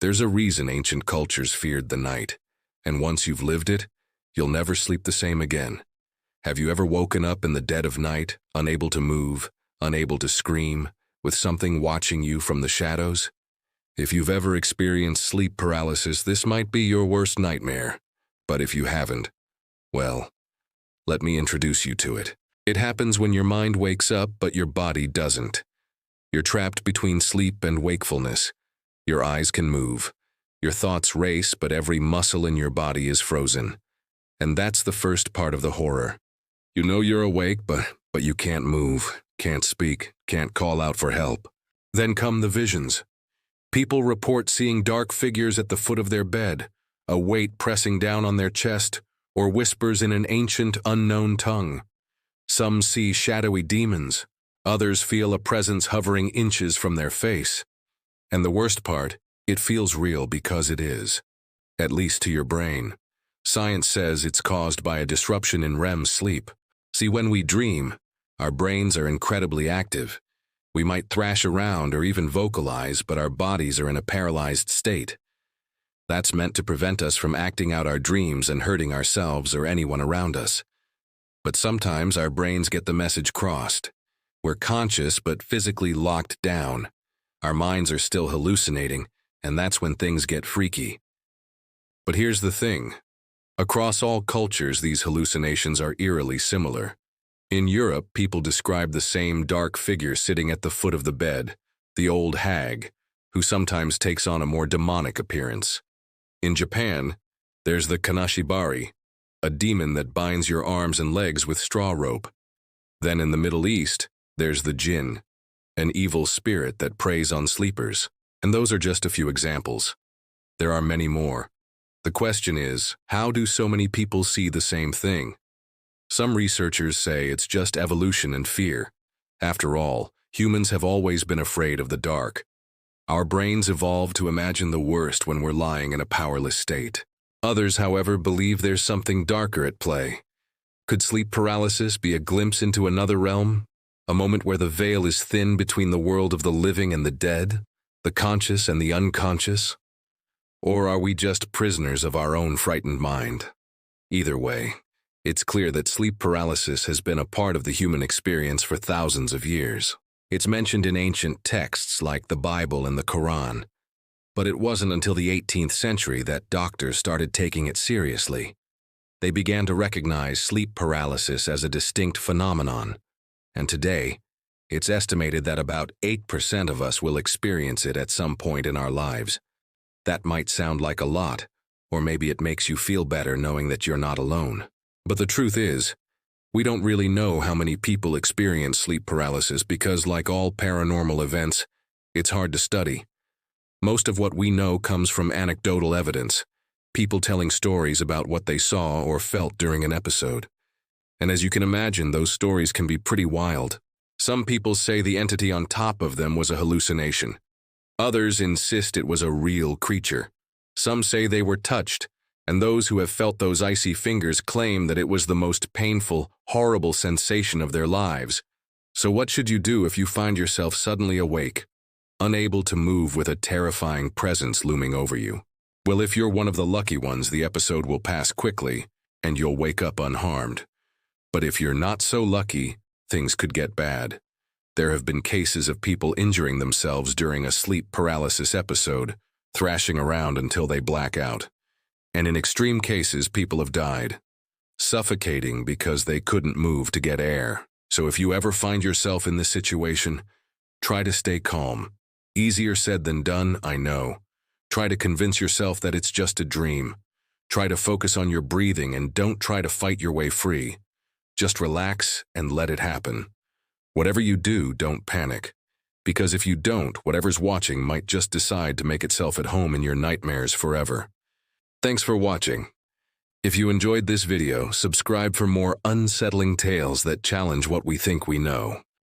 There's a reason ancient cultures feared the night, and once you've lived it, you'll never sleep the same again. Have you ever woken up in the dead of night, unable to move, unable to scream, with something watching you from the shadows? If you've ever experienced sleep paralysis, this might be your worst nightmare. But if you haven't, well, let me introduce you to it. It happens when your mind wakes up, but your body doesn't. You're trapped between sleep and wakefulness. Your eyes can move. Your thoughts race, but every muscle in your body is frozen. And that's the first part of the horror. You know you're awake, but you can't move, can't speak, can't call out for help. Then come the visions. People report seeing dark figures at the foot of their bed, a weight pressing down on their chest, or whispers in an ancient, unknown tongue. Some see shadowy demons. Others feel a presence hovering inches from their face. And the worst part, it feels real because it is. At least to your brain. Science says it's caused by a disruption in REM sleep. See, when we dream, our brains are incredibly active. We might thrash around or even vocalize, but our bodies are in a paralyzed state. That's meant to prevent us from acting out our dreams and hurting ourselves or anyone around us. But sometimes our brains get the message crossed. We're conscious but physically locked down. Our minds are still hallucinating, and that's when things get freaky. But here's the thing. Across all cultures, these hallucinations are eerily similar. In Europe, people describe the same dark figure sitting at the foot of the bed, the old hag, who sometimes takes on a more demonic appearance. In Japan, there's the kanashibari, a demon that binds your arms and legs with straw rope. Then in the Middle East, there's the jinn, an evil spirit that preys on sleepers. And those are just a few examples. There are many more. The question is, how do so many people see the same thing? Some researchers say it's just evolution and fear. After all, humans have always been afraid of the dark. Our brains evolved to imagine the worst when we're lying in a powerless state. Others, however, believe there's something darker at play. Could sleep paralysis be a glimpse into another realm? A moment where the veil is thin between the world of the living and the dead, the conscious and the unconscious? Or are we just prisoners of our own frightened mind? Either way, it's clear that sleep paralysis has been a part of the human experience for thousands of years. It's mentioned in ancient texts like the Bible and the Quran. But it wasn't until the 18th century that doctors started taking it seriously. They began to recognize sleep paralysis as a distinct phenomenon. And today, it's estimated that about 8% of us will experience it at some point in our lives. That might sound like a lot, or maybe it makes you feel better knowing that you're not alone. But the truth is, we don't really know how many people experience sleep paralysis because, like all paranormal events, it's hard to study. Most of what we know comes from anecdotal evidence, people telling stories about what they saw or felt during an episode. And as you can imagine, those stories can be pretty wild. Some people say the entity on top of them was a hallucination. Others insist it was a real creature. Some say they were touched, and those who have felt those icy fingers claim that it was the most painful, horrible sensation of their lives. So what should you do if you find yourself suddenly awake, unable to move with a terrifying presence looming over you? Well, if you're one of the lucky ones, the episode will pass quickly, and you'll wake up unharmed. But if you're not so lucky, things could get bad. There have been cases of people injuring themselves during a sleep paralysis episode, thrashing around until they black out. And in extreme cases, people have died, suffocating because they couldn't move to get air. So if you ever find yourself in this situation, try to stay calm. Easier said than done, I know. Try to convince yourself that it's just a dream. Try to focus on your breathing and don't try to fight your way free. Just relax and let it happen. Whatever you do, don't panic. Because if you don't, whatever's watching might just decide to make itself at home in your nightmares forever. Thanks for watching. If you enjoyed this video, subscribe for more unsettling tales that challenge what we think we know.